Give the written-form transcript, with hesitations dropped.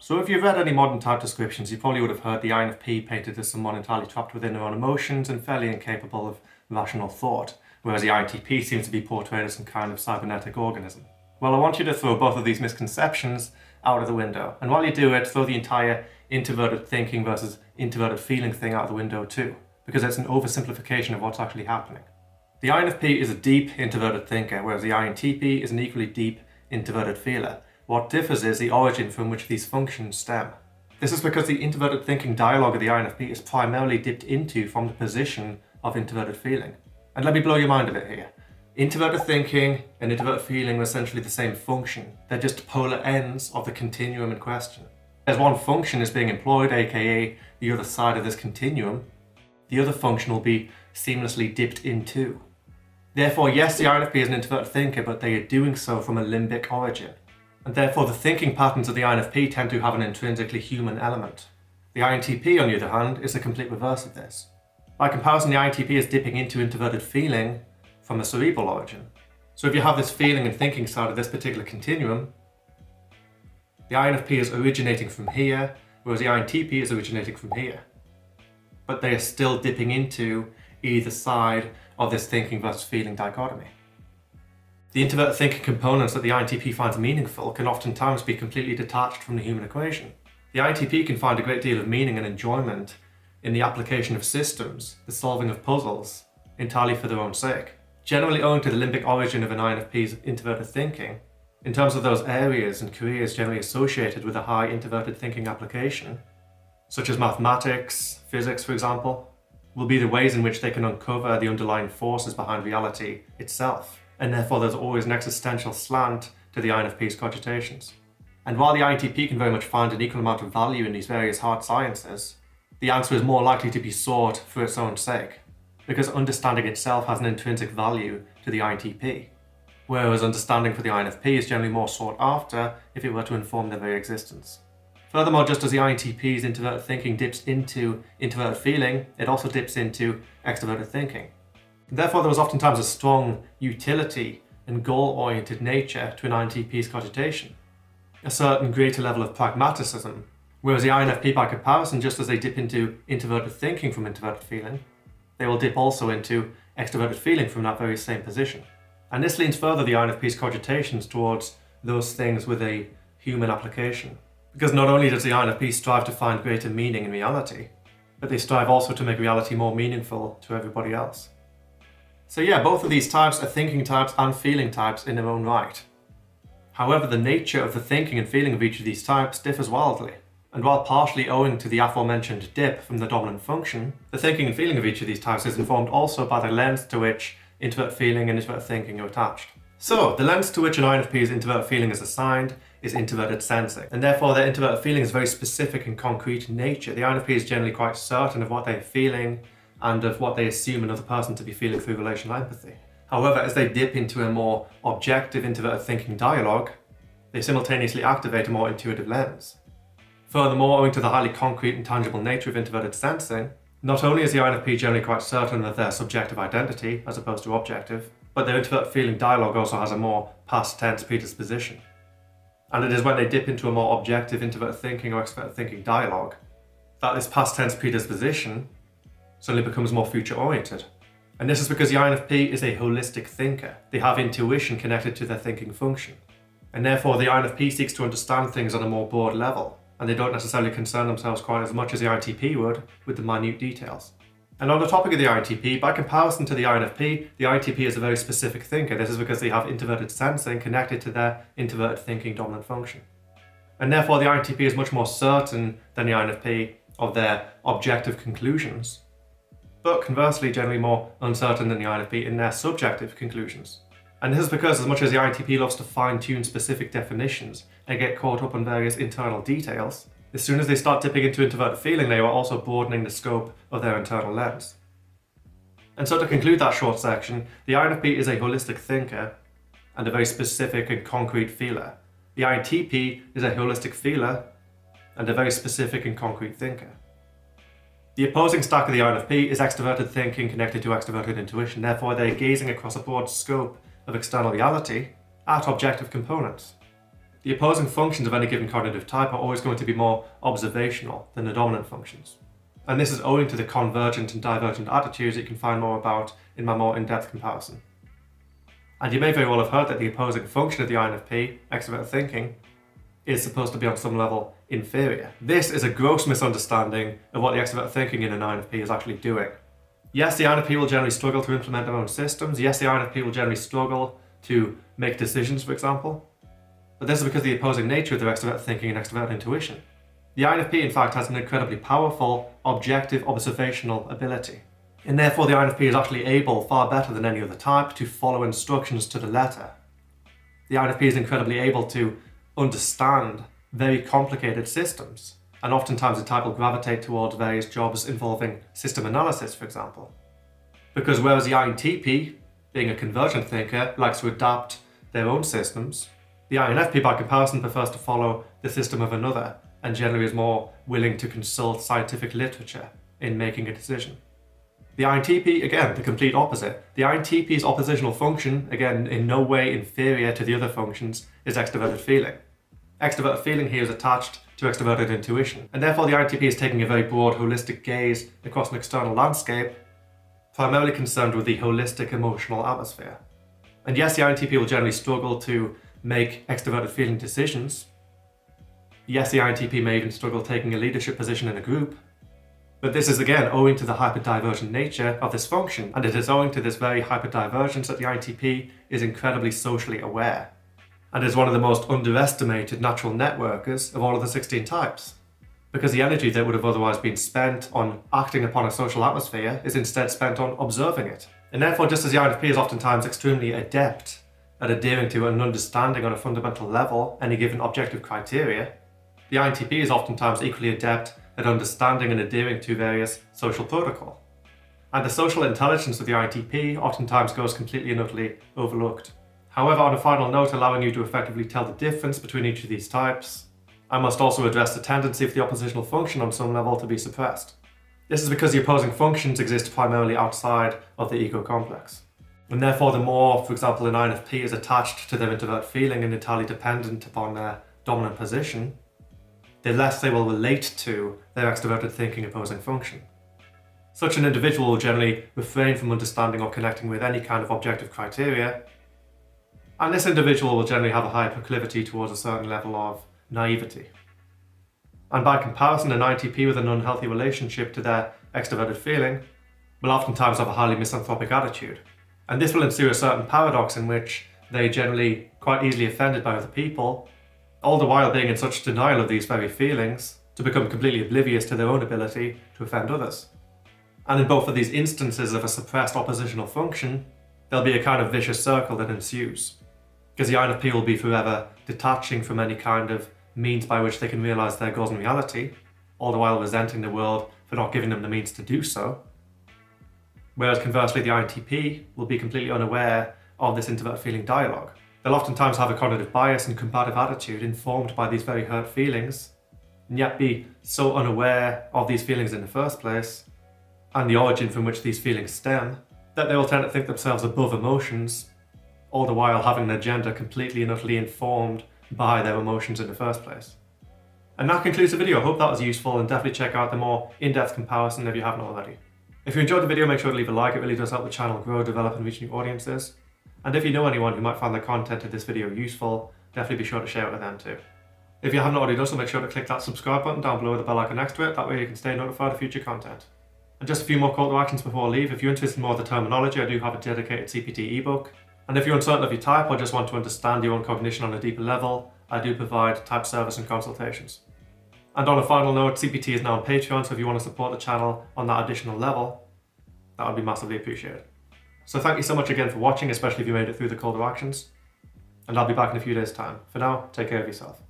So if you've read any modern type descriptions, you probably would have heard the INFP painted as someone entirely trapped within their own emotions and fairly incapable of rational thought, whereas the INTP seems to be portrayed as some kind of cybernetic organism. Well, I want you to throw both of these misconceptions out of the window, and while you do it, throw the entire introverted thinking versus introverted feeling thing out the window too, because it's an oversimplification of what's actually happening. The INFP is a deep introverted thinker, whereas the INTP is an equally deep introverted feeler. What differs is the origin from which these functions stem. This is because the introverted thinking dialogue of the INFP is primarily dipped into from the position of introverted feeling. And let me blow your mind a bit here. Introverted thinking and introverted feeling are essentially the same function. They're just polar ends of the continuum in question. As one function is being employed, aka the other side of this continuum, the other function will be seamlessly dipped into. Therefore, yes, the INFP is an introverted thinker, but they are doing so from a limbic origin. And therefore the thinking patterns of the INFP tend to have an intrinsically human element. The INTP, on the other hand, is the complete reverse of this. By comparison, the INTP is dipping into introverted feeling from a cerebral origin. So if you have this feeling and thinking side of this particular continuum, the INFP is originating from here, whereas the INTP is originating from here. But they are still dipping into either side of this thinking versus feeling dichotomy. The introverted thinking components that the INTP finds meaningful can oftentimes be completely detached from the human equation. The INTP can find a great deal of meaning and enjoyment in the application of systems, the solving of puzzles, entirely for their own sake. Generally owing to the limbic origin of an INFP's introverted thinking, in terms of those areas and careers generally associated with a high introverted thinking application, such as mathematics, physics for example, will be the ways in which they can uncover the underlying forces behind reality itself. And therefore there's always an existential slant to the INFP's cogitations. And while the INTP can very much find an equal amount of value in these various hard sciences, the answer is more likely to be sought for its own sake, because understanding itself has an intrinsic value to the INTP, whereas understanding for the INFP is generally more sought after if it were to inform their very existence. Furthermore, just as the INTP's introverted thinking dips into introverted feeling, it also dips into extroverted thinking. Therefore, there was oftentimes a strong utility and goal-oriented nature to an INTP's cogitation, a certain greater level of pragmaticism, whereas the INFP by comparison, just as they dip into introverted thinking from introverted feeling, they will dip also into extroverted feeling from that very same position. And this leans further the INFP's cogitations towards those things with a human application. Because not only does the INFP strive to find greater meaning in reality, but they strive also to make reality more meaningful to everybody else. So yeah, both of these types are thinking types and feeling types in their own right. However, the nature of the thinking and feeling of each of these types differs wildly. And while partially owing to the aforementioned dip from the dominant function, the thinking and feeling of each of these types is informed also by the lens to which introverted feeling and introverted thinking are attached. So, the lens to which an INFP's introverted feeling is assigned is introverted sensing, and therefore their introverted feeling is very specific and concrete in nature. The INFP is generally quite certain of what they're feeling and of what they assume another person to be feeling through relational empathy. However, as they dip into a more objective introverted thinking dialogue, they simultaneously activate a more intuitive lens. Furthermore, owing to the highly concrete and tangible nature of introverted sensing, not only is the INFP generally quite certain of their subjective identity as opposed to objective, but their introverted feeling dialogue also has a more past tense predisposition. And it is when they dip into a more objective introverted thinking or extroverted thinking dialogue that this past tense predisposition suddenly becomes more future oriented. And this is because the INFP is a holistic thinker. They have intuition connected to their thinking function. And therefore the INFP seeks to understand things on a more broad level, and they don't necessarily concern themselves quite as much as the INTP would with the minute details. And on the topic of the INTP, by comparison to the INFP is a very specific thinker. This is because they have introverted sensing connected to their introverted thinking dominant function. And therefore the INTP is much more certain than the INFP of their objective conclusions, but conversely generally more uncertain than the INFP in their subjective conclusions. And this is because as much as the INTP loves to fine-tune specific definitions and get caught up on various internal details, as soon as they start dipping into introverted feeling, they are also broadening the scope of their internal lens. And so to conclude that short section, the INFP is a holistic thinker and a very specific and concrete feeler. The INTP is a holistic feeler and a very specific and concrete thinker. The opposing stack of the INFP is extroverted thinking connected to extroverted intuition. Therefore, they're gazing across a broad scope of external reality at objective components. the opposing functions of any given cognitive type are always going to be more observational than the dominant functions. And this is owing to the convergent and divergent attitudes that you can find more about in my more in-depth comparison. And you may very well have heard that the opposing function of the INFP, extroverted thinking, is supposed to be on some level inferior. This is a gross misunderstanding of what the extroverted thinking in an INFP is actually doing. Yes, the INFP will generally struggle to implement their own systems. Yes, the INFP will generally struggle to make decisions, for example. But this is because of the opposing nature of their extroverted thinking and extroverted intuition. The INFP, in fact, has an incredibly powerful, objective, observational ability. And therefore, the INFP is actually able, far better than any other type, to follow instructions to the letter. The INFP is incredibly able to understand very complicated systems. And oftentimes the type will gravitate towards various jobs involving system analysis, for example. Because whereas the INTP, being a convergent thinker, likes to adapt their own systems, the INFP by comparison prefers to follow the system of another and generally is more willing to consult scientific literature in making a decision. The INTP, again, the complete opposite. The INTP's oppositional function, again, in no way inferior to the other functions, is extroverted feeling. Extroverted feeling here is attached to extroverted intuition, and therefore the INTP is taking a very broad, holistic gaze across an external landscape, primarily concerned with the holistic emotional atmosphere. And yes, the INTP will generally struggle to make extroverted feeling decisions. Yes, the INTP may even struggle taking a leadership position in a group. But this is again owing to the hyperdivergent nature of this function, and it is owing to this very hyperdivergence that the INTP is incredibly socially aware, and is one of the most underestimated natural networkers of all of the 16 types. Because the energy that would have otherwise been spent on acting upon a social atmosphere is instead spent on observing it. And therefore, just as the INFP is oftentimes extremely adept at adhering to and understanding on a fundamental level any given objective criteria, the INTP is oftentimes equally adept at understanding and adhering to various social protocol. And the social intelligence of the INTP oftentimes goes completely and utterly overlooked. However, on a final note, allowing you to effectively tell the difference between each of these types, I must also address the tendency of the oppositional function on some level to be suppressed. This is because the opposing functions exist primarily outside of the ego complex. And therefore, the more, for example, an INFP is attached to their introvert feeling and entirely dependent upon their dominant position, the less they will relate to their extroverted thinking opposing function. Such an individual will generally refrain from understanding or connecting with any kind of objective criteria, and this individual will generally have a high proclivity towards a certain level of naivety. And by comparison, an INTP with an unhealthy relationship to their extroverted feeling will oftentimes have a highly misanthropic attitude. And this will ensue a certain paradox in which they generally quite easily offended by other people, all the while being in such denial of these very feelings to become completely oblivious to their own ability to offend others. And in both of these instances of a suppressed oppositional function, there'll be a kind of vicious circle that ensues. Because the INFP will be forever detaching from any kind of means by which they can realise their goals in reality, all the while resenting the world for not giving them the means to do so. Whereas conversely, the INTP will be completely unaware of this introvert feeling dialogue. They'll oftentimes have a cognitive bias and combative attitude informed by these very hurt feelings, and yet be so unaware of these feelings in the first place, and the origin from which these feelings stem, that they will tend to think themselves above emotions, all the while having their agenda completely and utterly informed by their emotions in the first place. And that concludes the video. I hope that was useful, and definitely check out the more in-depth comparison if you haven't already. If you enjoyed the video, make sure to leave a like. It really does help the channel grow, develop and reach new audiences. And if you know anyone who might find the content of this video useful, definitely be sure to share it with them too. If you haven't already done so, make sure to click that subscribe button down below with the bell icon next to it. That way you can stay notified of future content. And just a few more call to actions before I leave. If you're interested in more of the terminology, I do have a dedicated CPT ebook. And if you're uncertain of your type or just want to understand your own cognition on a deeper level, I do provide type service and consultations. And on a final note, CPT is now on Patreon, so if you want to support the channel on that additional level, that would be massively appreciated. So thank you so much again for watching, especially if you made it through the call to actions. And I'll be back in a few days' time. For now, take care of yourself.